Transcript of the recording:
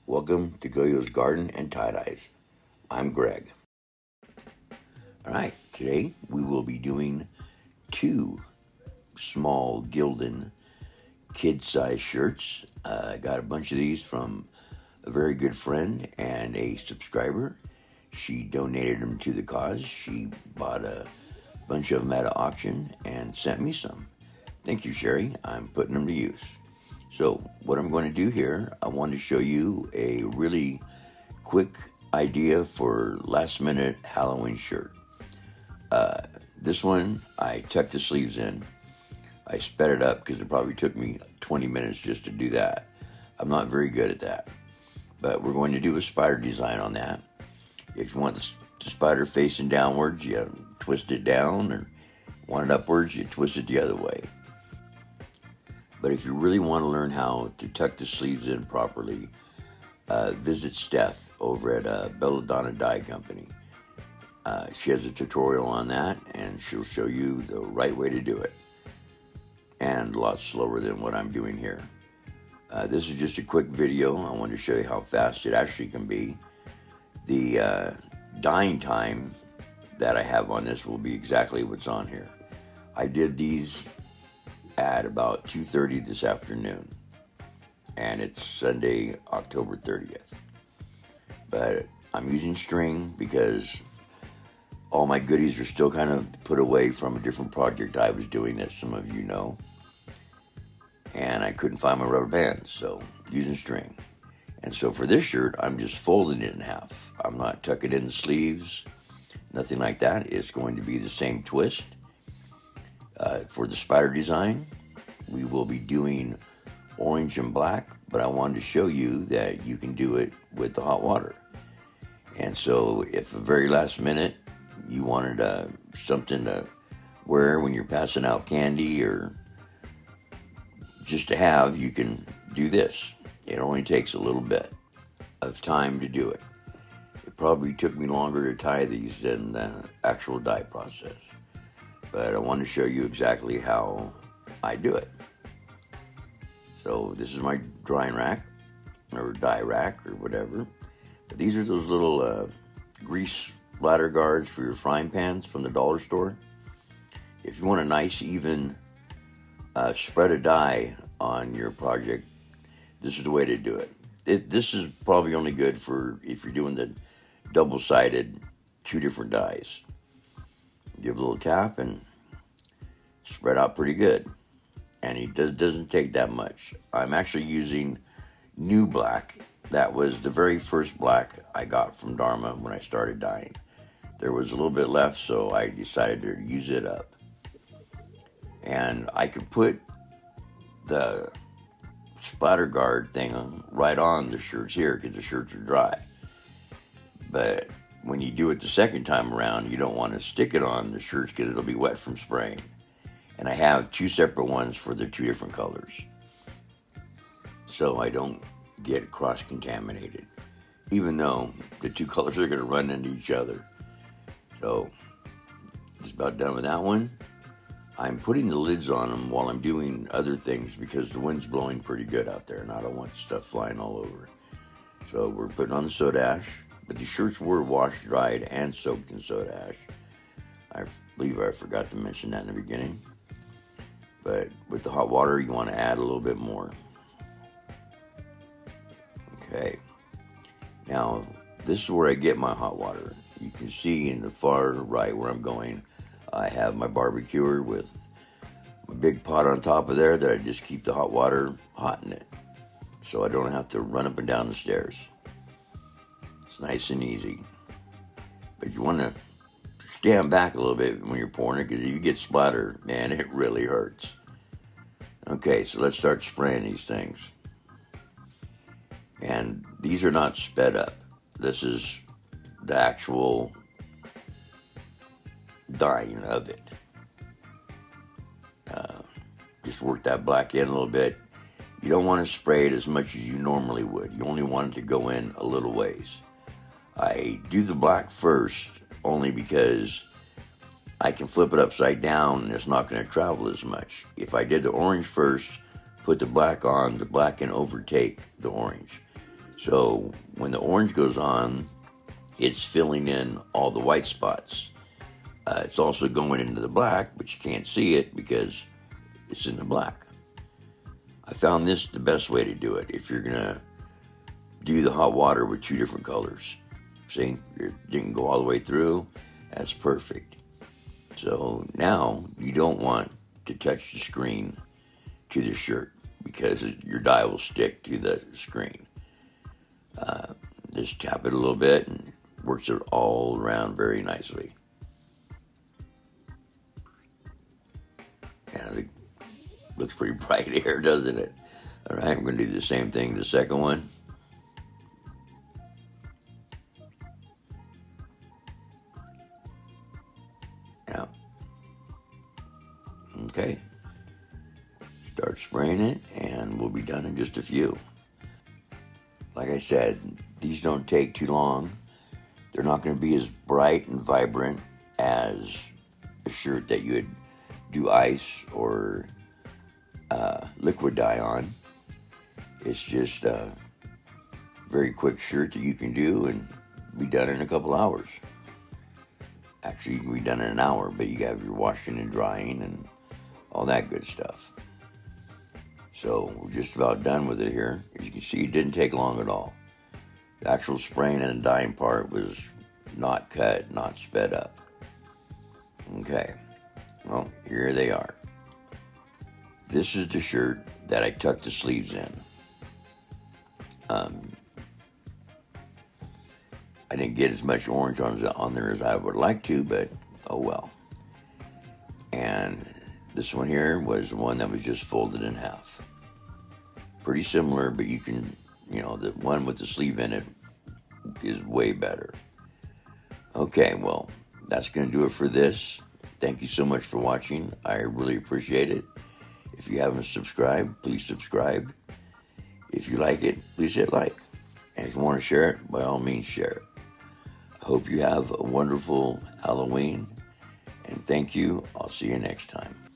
Welcome to Goyo's Garden and Tie-Dyes. I'm Greg. Alright, today we will be doing 2 small Gildan kid-size shirts. I got a bunch of these from a very good friend and a subscriber. She donated them to the cause. She bought a bunch of them at an auction and sent me some. Thank you, Sherry. I'm putting them to use. So what I'm going to do here, I want to show you a really quick idea for last minute Halloween shirt. This one, I tucked the sleeves in. I sped it up because it probably took me 20 minutes just to do that. I'm not very good at that. But we're going to do a spider design on that. If you want the spider facing downwards, you twist it down, or want it upwards, you twist it the other way. But if you really want to learn how to tuck the sleeves in properly, visit Steph over at Belladonna Dye Company. She has a tutorial on that, and she'll show you the right way to do it. And a lot slower than what I'm doing here. This is just a quick video. I want to show you how fast it actually can be. The dyeing time that I have on this will be exactly what's on here. I did these at about 2:30 this afternoon, and it's Sunday, October 30th. But I'm using string because all my goodies are still kind of put away from a different project I was doing that some of you know, and I couldn't find my rubber bands, so using string. And so for this shirt, I'm just folding it in half. I'm not tucking in the sleeves, nothing like that. It's going to be the same twist. For the spider design, we will be doing orange and black, but I wanted to show you that you can do it with the hot water. And so if at the very last minute you wanted something to wear when you're passing out candy or just to have, you can do this. It only takes a little bit of time to do it. It probably took me longer to tie these than the actual dye process. But I want to show you exactly how I do it. So this is my drying rack, or dye rack, or whatever. But these are those little grease ladder guards for your frying pans from the dollar store. If you want a nice, even spread of dye on your project, this is the way to do it. This is probably only good for if you're doing the double-sided 2 different dyes. Give a little tap and spread out pretty good. And it doesn't take that much. I'm actually using new black. That was the very first black I got from Dharma when I started dyeing. There was a little bit left, so I decided to use it up. And I could put the splatter guard thing right on the shirts here because the shirts are dry. But when you do it the second time around, you don't want to stick it on the shirts because it'll be wet from spraying. And I have 2 separate ones for the 2 different colors, so I don't get cross-contaminated, even though the 2 colors are going to run into each other. So, just about done with that one. I'm putting the lids on them while I'm doing other things because the wind's blowing pretty good out there, and I don't want stuff flying all over. So we're putting on the soda ash, but the shirts were washed, dried, and soaked in soda ash. I believe I forgot to mention that in the beginning. But with the hot water, you want to add a little bit more. Okay. Now, this is where I get my hot water. You can see in the far right where I'm going, I have my barbecuer with a big pot on top of there that I just keep the hot water hot in it, so I don't have to run up and down the stairs. It's nice and easy. But you want to stand back a little bit when you're pouring it, because if you get splatter, man, it really hurts. Okay, so let's start spraying these things. And these are not sped up. This is the actual dyeing of it. Just work that black in a little bit. You don't want to spray it as much as you normally would. You only want it to go in a little ways. I do the black first only because I can flip it upside down and it's not going to travel as much. If I did the orange first, put the black on, the black can overtake the orange. So when the orange goes on, it's filling in all the white spots. It's also going into the black, but you can't see it because it's in the black. I found this the best way to do it if you're going to do the hot water with two different colors. See, it didn't go all the way through. That's perfect. So now you don't want to touch the screen to the shirt because your dye will stick to the screen. Just tap it a little bit and it works it all around very nicely. Yeah, it looks pretty bright here, doesn't it? All right, I'm going to do the same thing the second one. Yeah. Okay. Start spraying it, and we'll be done in just a few. Like I said, these don't take too long. They're not going to be as bright and vibrant as a shirt that you would do ice or liquid dye on. It's just a very quick shirt that you can do and be done in a couple hours. Actually, you can be done in an hour, but you have your washing and drying and all that good stuff. So we're just about done with it here. As you can see, it didn't take long at all. The actual spraying and dyeing part was not cut, not sped up. Okay, well, here they are. This is the shirt that I tucked the sleeves in. I didn't get as much orange on there as I would like to, but oh well. And this one here was the one that was just folded in half. Pretty similar, but you can, the one with the sleeve in it is way better. Okay, well, that's going to do it for this. Thank you so much for watching. I really appreciate it. If you haven't subscribed, please subscribe. If you like it, please hit like. And if you want to share it, by all means, share it. I hope you have a wonderful Halloween. And thank you. I'll see you next time.